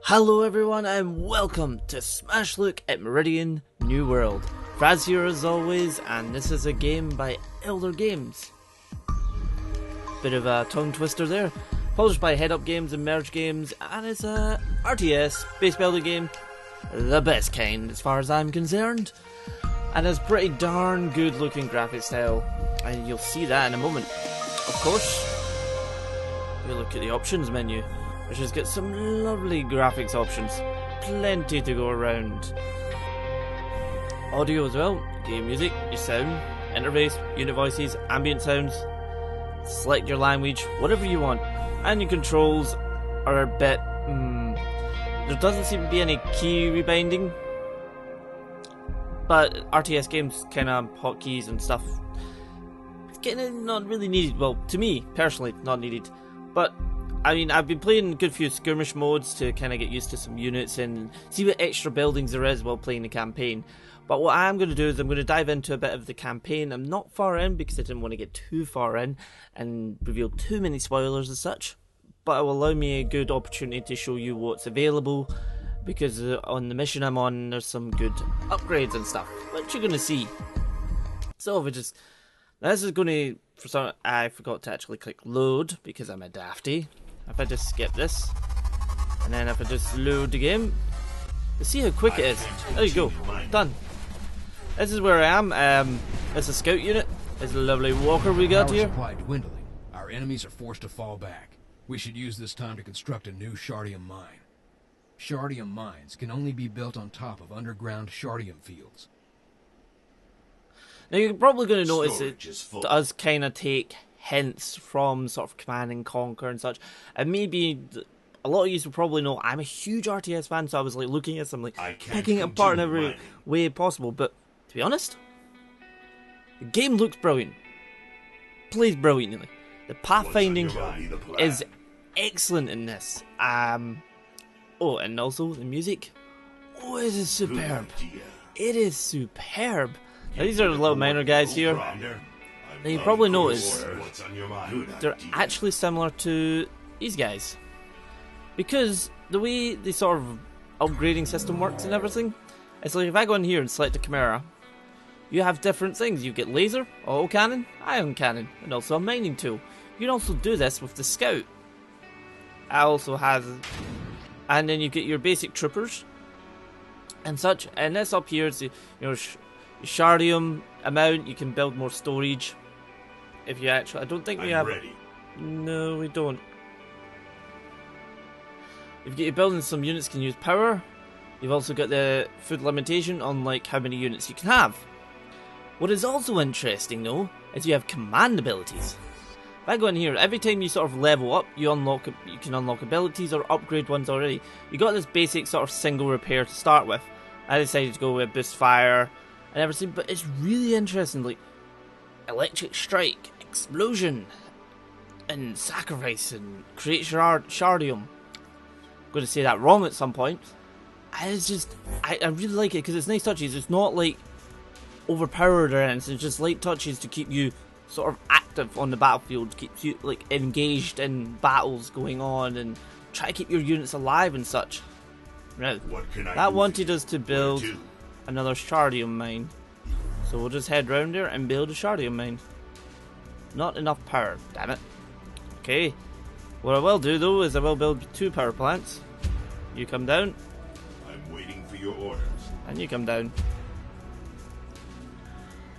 Hello everyone and welcome to Smash Look at Meridian New World. Fraz here as always, and this is a game by Elder Games. Bit of a tongue twister there. Published by Head Up Games and Merge Games, and it's a RTS base building game. The best kind as far as I'm concerned. And it's pretty darn good looking graphic style, and you'll see that in a moment. Of course, you look at the options menu, which has got some lovely graphics options. Plenty to go around. Audio as well, game music, your sound, interface, unit voices, ambient sounds. Select your language, whatever you want. And your controls are a bit... there doesn't seem to be any key rebinding. But RTS games kind of hotkeys and stuff, it's kind of not really needed. Well, to me, personally, not needed. But I mean, I've been playing a good few skirmish modes to kind of get used to some units and see what extra buildings there is while playing the campaign. But what I'm going to do is I'm going to dive into a bit of the campaign. I'm not far in because I didn't want to get too far in and reveal too many spoilers as such. But it will allow me a good opportunity to show you what's available, because on the mission I'm on there's some good upgrades and stuff, which you're going to see. So if we just... This is going to... For some, I forgot to actually click load because I'm a dafty. If I just skip this, and then if I just load the game, you see how quick it is. There you go, done. This is where I am. It's a scout unit. It's a lovely walker we got here. Supply dwindling. Our enemies are forced to fall back. We should use this time to construct a new Shardium mine. Shardium mines can only be built on top of underground Shardium fields. Now you're probably going to notice it does kind of take hints from sort of Command and Conquer and such. And maybe a lot of you will probably know I'm a huge RTS fan, so I was like looking at some, like picking it apart in every way possible. But to be honest, the game looks brilliant, plays brilliantly. The pathfinding is excellent in this. Oh, and also the music. Oh, it is superb. It is superb. Now, these are the little minor guys here. Now you probably notice they're actually similar to these guys, because the way the sort of upgrading system works and everything, it's like if I go in here and select a Chimera, you have different things. You get laser, auto cannon, ion cannon, and also a mining tool. You can also do this with the scout. It also has, and then you get your basic troopers and such. And this up here is Shardium amount. You can build more storage. If you actually, I don't think we have. Ready. No, we don't. If you're building some units can use power, you've also got the food limitation on like how many units you can have. What is also interesting though is you have command abilities. If I go in here, every time you sort of level up, you can unlock abilities or upgrade ones already. You got this basic sort of single repair to start with. I decided to go with boost fire and everything, but it's really interesting, like electric strike, explosion, and sacrifice, and create Shardium. I'm going to say that wrong at some point. And it's just, I really like it because it's nice touches. It's not like overpowered or anything. It's just light touches to keep you sort of active on the battlefield, keeps you like engaged in battles going on, and try to keep your units alive and such. Now, that wanted us to build another Shardium mine, so we'll just head round there and build a Shardium mine. Not enough power, damn it. Okay, what I will do though is I will build 2 power plants. You come down. I'm waiting for your orders. And you come down.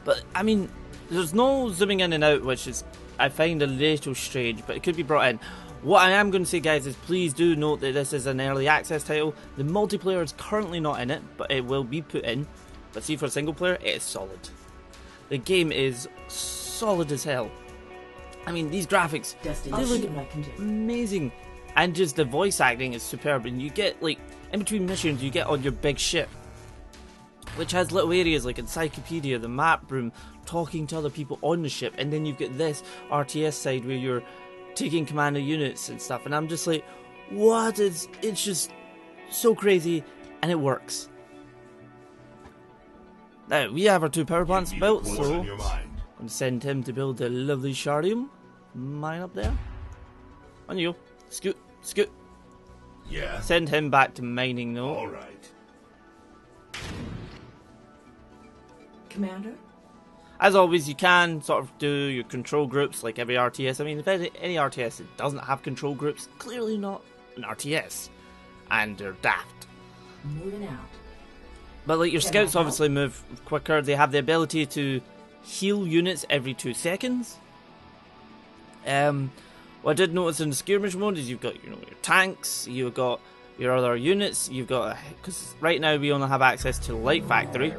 But I mean, there's no zooming in and out, which is, I find a little strange, but it could be brought in. What I am going to say, guys, is please do note that this is an early access title. The multiplayer is currently not in it, but it will be put in. But see, for a single player, it is solid. The game is solid as hell. I mean, these graphics, they look amazing. And just the voice acting is superb. And you get, like, in between missions, you get on your big ship, which has little areas like Encyclopedia, the map room, talking to other people on the ship. And then you've got this RTS side where you're taking command of units and stuff, and I'm just like, what? It's just so crazy, and it works. Now we have our 2 power plants built, so I'm going to send him to build a lovely Shardium mine up there. On you go, scoot, scoot. Yeah? Send him back to mining, though. All right. Commander? As always, you can sort of do your control groups like every RTS. I mean, if any RTS that doesn't have control groups, clearly not an RTS. And they're daft. Moving out. But like your scouts obviously move quicker. They have the ability to heal units every 2 seconds. What I did notice in the skirmish mode is you've got your tanks, you've got your other units, you've got, because right now we only have access to the light factory.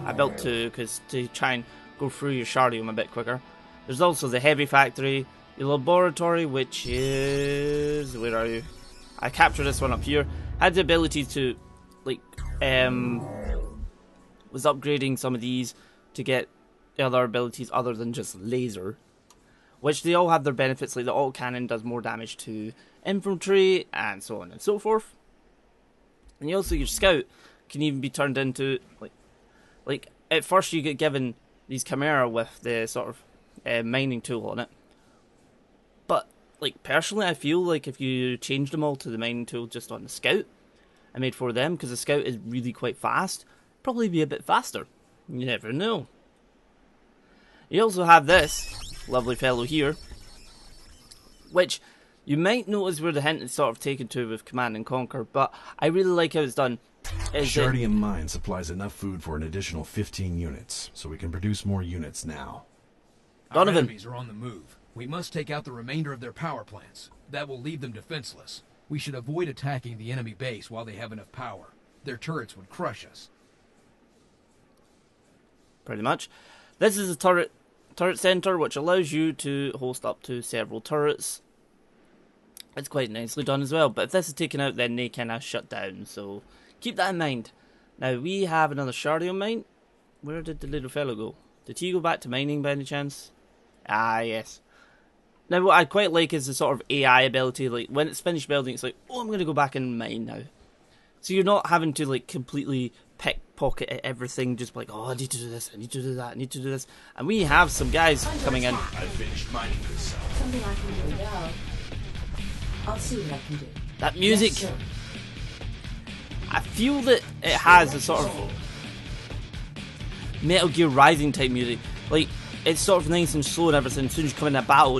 I built 2 because to try and go through your shardium a bit quicker. There's also the heavy factory, your laboratory, which is, where are you? I captured this one up here. Had the ability to, like, was upgrading some of these to get other abilities other than just laser, which they all have their benefits. Like the alt cannon does more damage to infantry and so on and so forth. And you also, your scout can even be turned into like at first you get given these chimera with the sort of mining tool on it, but like personally I feel like if you changed them all to the mining tool just on the scout and made for them, because the scout is really quite fast, probably be a bit faster. You never know. You also have this lovely fellow here, which you might notice where the hint is sort of taken to with Command and Conquer, but I really like how it's done. Shardium Mine supplies enough food for an additional 15 units, so we can produce more units now. Our Donovan. enemies are on the move. We must take out the remainder of their power plants. That will leave them defenseless. We should avoid attacking the enemy base while they have enough power. Their turrets would crush us. Pretty much. This is a turret center which allows you to host up to several turrets. It's quite nicely done as well, but if this is taken out then they kind of shut down, so keep that in mind. Now we have another Shardium mine. Where did the little fellow go? Did he go back to mining by any chance? Ah, yes. Now what I quite like is the sort of AI ability, like when it's finished building it's like, oh, I'm going to go back and mine now. So you're not having to like completely pickpocket at everything, just like, oh, I need to do this, I need to do that, I need to do this. And we have some guys coming in. I finished mining this cell. Something I can do. Yeah. I'll see what I can do. That music, Yes, sir. I feel that it has a sort of Metal Gear Rising type music. Like, it's sort of nice and slow and everything. As soon as you come in a battle,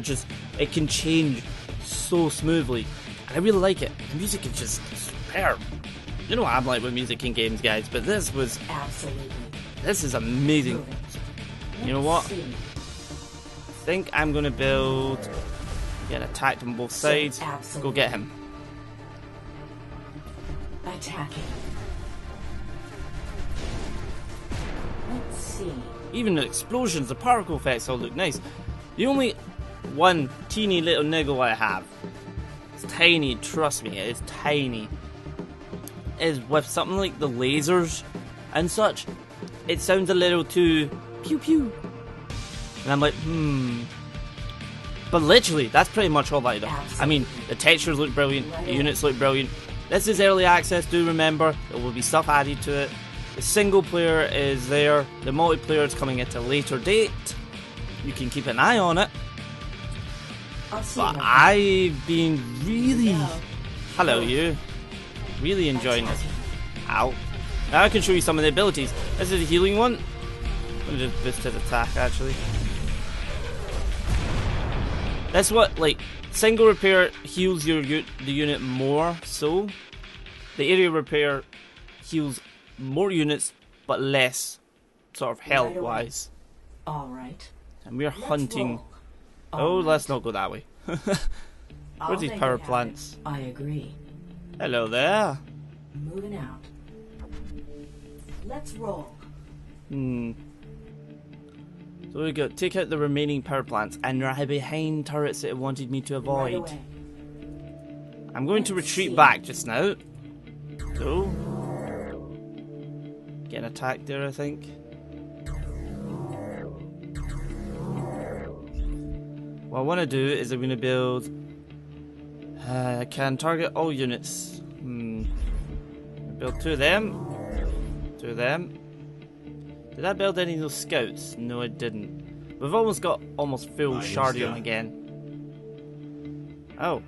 it can change so smoothly. And I really like it. The music is just superb. You know what I'm like with music in games, guys, but this Absolutely. is amazing. You know what? See. I think I'm gonna get attacked on both sides. Go Absolutely. get him. Attacking. Let's see. Even the explosions, the particle effects all look nice. The only one teeny little niggle I have, it's tiny, trust me, it is tiny, is with something like the lasers and such. It sounds a little too pew pew. And I'm like, But literally, that's pretty much all I do. I mean, the textures look brilliant, the units look brilliant. This is early access, do remember, there will be stuff added to it. The single player is there, the multiplayer is coming at a later date. You can keep an eye on it. I'll see But what I I've been really, hello you, really enjoying this. Ow. Now I can show you some of the abilities. This is a healing one. I'm gonna just boost his attack actually. That's what, like, single repair heals the unit more, so the area repair heals more units but less sort of health wise. All right. And we're hunting. roll. Oh, All let's right. not go that way. I'll Where's these make power it happen. plants? I agree. Hello there. Moving out. Let's roll. So we go, take out the remaining power plants and they're behind turrets that it wanted me to Right avoid. away. I'm going to Let's retreat see. back just now. So, getting attacked there, I think. What I want to do is I'm going to build. Can target all units. Build 2 of them. 2 of them. Did I build any of those scouts? No, I didn't. We've almost got almost full Mine's Shardium done. again. Oh.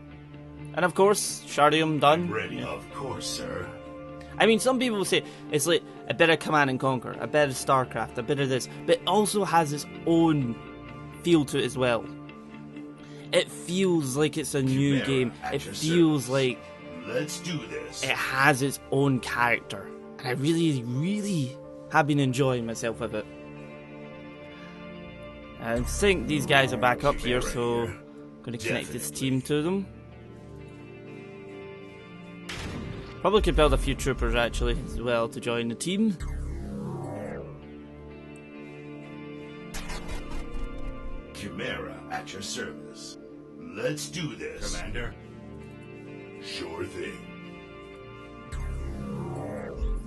And of course, Shardium done. Ready, of course, sir. I mean, some people will say it's like a bit of Command and Conquer, a bit of StarCraft, a bit of this, but it also has its own feel to it as well. It feels like it's a new game. It feels like let's do this. It has its own character, and I really, really have been enjoying myself with it. I think these guys are back up here, so I'm going to connect this team to them. Probably could build a few troopers actually as well to join the team. Chimera at your service. Let's do this. Commander. Sure thing.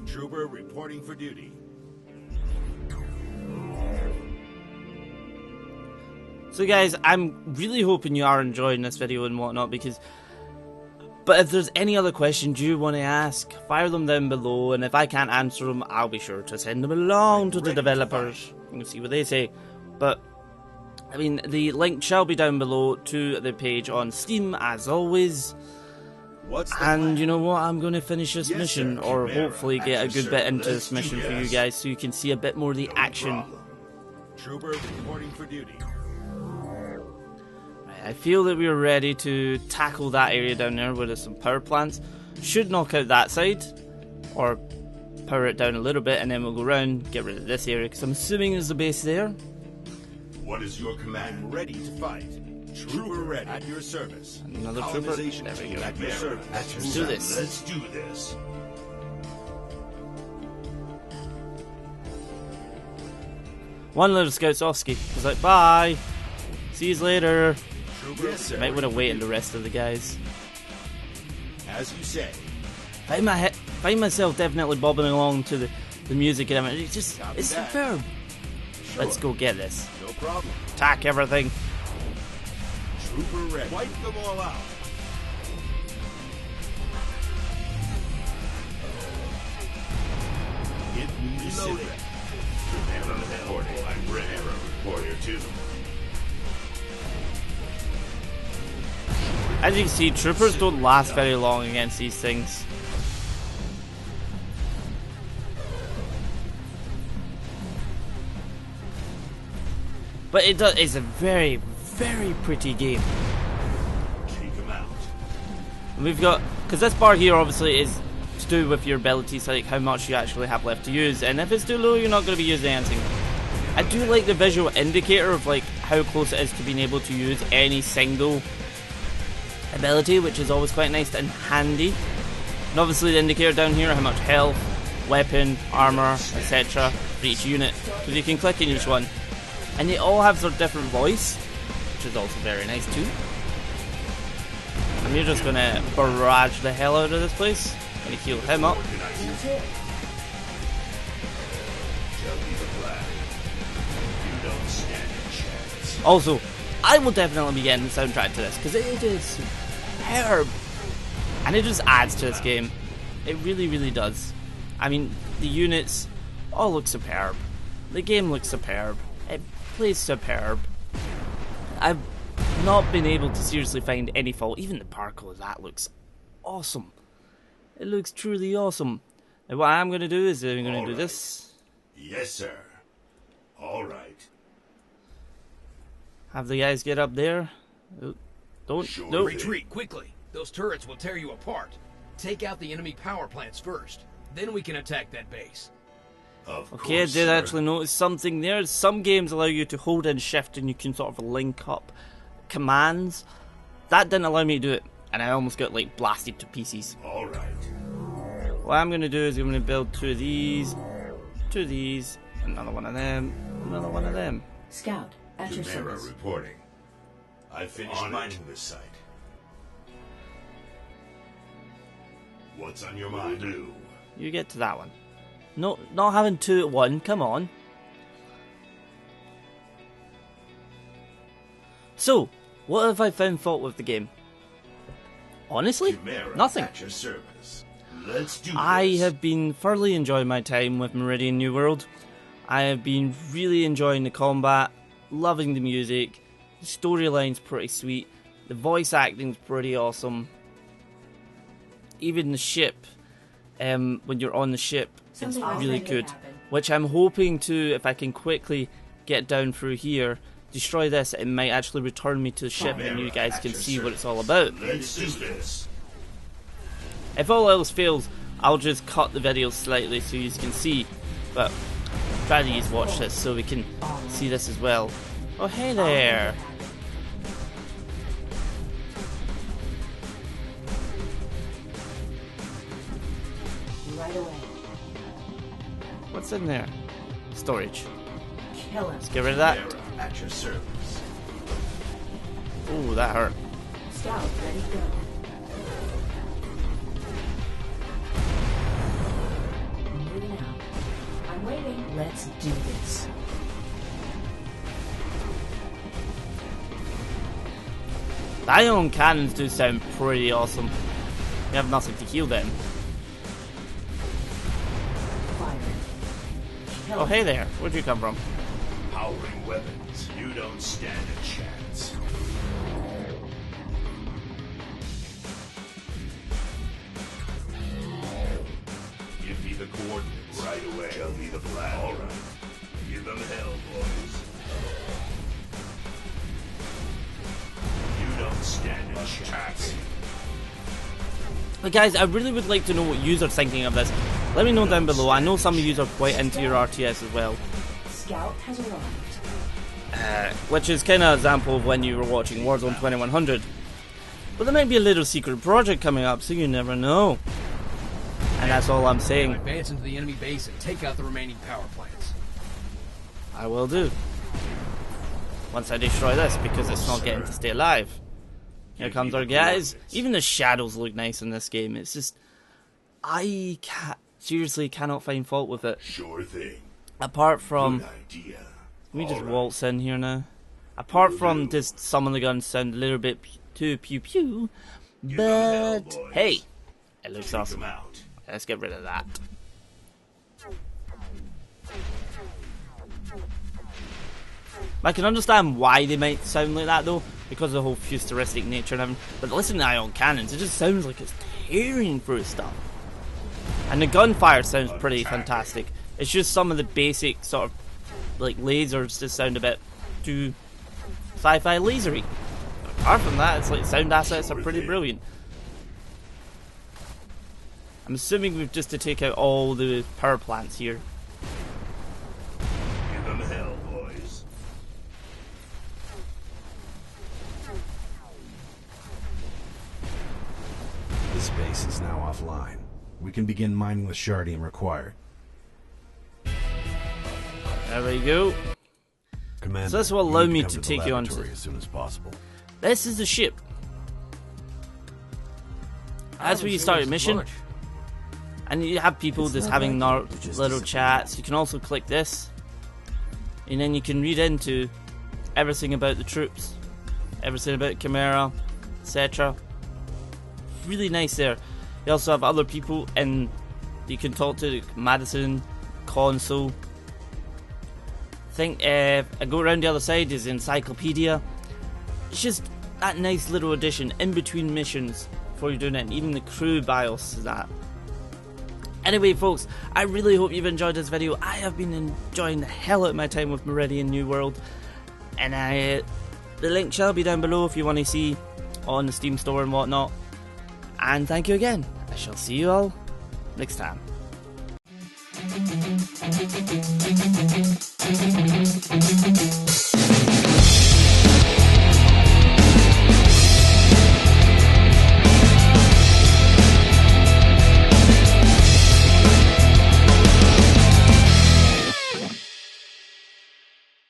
Trooper reporting for duty. So guys, I'm really hoping you are enjoying this video and whatnot, but if there's any other questions you want to ask, fire them down below, and if I can't answer them, I'll be sure to send them along to the developers and see what they say. But I mean, the link shall be down below to the page on Steam, as always. And you know what, I'm going to finish this mission, or hopefully get a good bit into this mission for you guys, so you can see a bit more of the action. Trooper reporting for duty. I feel that we're ready to tackle that area down there where there's some power plants. Should knock out that side, or power it down a little bit, and then we'll go around, get rid of this area, because I'm assuming there's a base there. What is your command? Ready to fight. Trooper ready. At your service. Another trooper. There we go. At your service. Let's do this. Let's do this. One little scout's off ski. He's like, bye. See you later. Yes, I might want to wait on the rest of the guys. As you say. Find myself definitely bobbing along to the music and everything. It's superb. Sure. Let's go get this. No problem. Attack everything. Trooper ready. Wipe them all out. Get me reloaded. Commander reporting. I'm ready. Reporter to them. As you can see, troopers don't last very long against these things. But it's a very, very pretty game. Take them out. And we've got, because this bar here obviously is to do with your abilities, like how much you actually have left to use, and if it's too low, you're not going to be using anything. I do like the visual indicator of like how close it is to being able to use any single ability, which is always quite nice and handy. And obviously the indicator down here, how much health, weapon, armor, etc. for each unit, because you can click in each one. And they all have their different voice, which is also very nice too. And you're just gonna barrage the hell out of this place. Gonna heal him up. Also, I will definitely be getting the soundtrack to this, because it is superb. And it just adds to this game. It really, really does. I mean, the units all look superb. The game looks superb. It plays superb. I've not been able to seriously find any fault. Even the parkour, that looks awesome. It looks truly awesome. And what I'm going to do is I'm going to do this. Yes, sir. All right. Have the guys get up there. Don't. Sure. Nope. Retreat quickly. Those turrets will tear you apart. Take out the enemy power plants first. Then we can attack that base. Okay, I did actually notice something there. Some games allow you to hold in shift and you can sort of link up commands. That didn't allow me to do it, and I almost got like blasted to pieces. All right. What I'm going to do is I'm going to build two of these, another one of them, another one of them. Scout, at your Chimera service. reporting. I finished mining this site. What's on your mind? Do. You get to that one. No, not having two at one, come on. So, what have I found fault with the game? Honestly, Chimera nothing. At your service. Let's do I this. have been thoroughly enjoying my time with Meridian New World. I have been really enjoying the combat, loving the music, the storyline's pretty sweet, the voice acting's pretty awesome. even the ship, when you're on the ship, it's Something really could good. happen. Which I'm hoping to, if I can quickly get down through here, destroy this, it might actually return me to the ship and you guys can see what it's all about. Let's do this. If all else fails, I'll just cut the video slightly so you can see, but try to use watch this so we can see this as well. Oh, hey there! Right away. What's in there? Storage. Kill him. Let's get rid of that. Mera at your service. Ooh, that hurt. Scout, ready to go. Moving out. I'm waiting. Let's do this. The ion cannons do sound pretty awesome. We have nothing to heal them. Fire. Kill Oh, him. hey there. Where'd you come from? Powering weapons. You don't stand a chance. Give me the coordinates. Right away. Tell me the plan. All right. Give them hell, boys. You don't stand a chance. But guys, I really would like to know what you are thinking of this. Let me know down below. I know some of you are quite into your RTS as well. Scout has arrived. Which is kind of an example of when you were watching Warzone 2100. But there might be a little secret project coming up, so you never know. And that's all I'm Now saying. advance into the enemy base and take out the remaining power plants. I will do. Once I destroy this, because it's not getting to stay alive. Here comes our guys. Even the shadows look nice in this game. It's just... I seriously cannot find fault with it. Sure thing. Apart from... Good idea. Let me just All right. waltz in here now. Apart from just some of the guns sound a little bit too pew pew. Give them hell, But boys. hey, it looks Take awesome. them out. Let's get rid of that. I can understand why they might sound like that though, because of the whole futuristic nature and everything. But listen to the ion cannons, it just sounds like it's tearing through stuff. And the gunfire sounds pretty fantastic. It's just some of the basic sort of like lasers just sound a bit too sci-fi lasery. Apart from that, it's like sound assets are pretty brilliant. I'm assuming we've just to take out all the power plants here. Give them hell, boys. This base is now offline. We can begin mining the Shardium required. There we go. Commander, So this will you allow need me come to the take you on to- laboratory as soon as possible. This is the ship. That's where you start your mission. And you have people just having little chats. You can also click this. And then you can read into everything about the troops. Everything about Chimera, etc. Really nice there. You also have other people and you can talk to Madison, Console. I think I go around the other side is Encyclopedia. It's just that nice little addition in between missions before you're doing it, and even the crew BIOS is that. Anyway folks, I really hope you've enjoyed this video. I have been enjoying the hell out of my time with Meridian New World, and the link shall be down below if you want to see on the Steam store and whatnot. And thank you again. I shall see you all next time.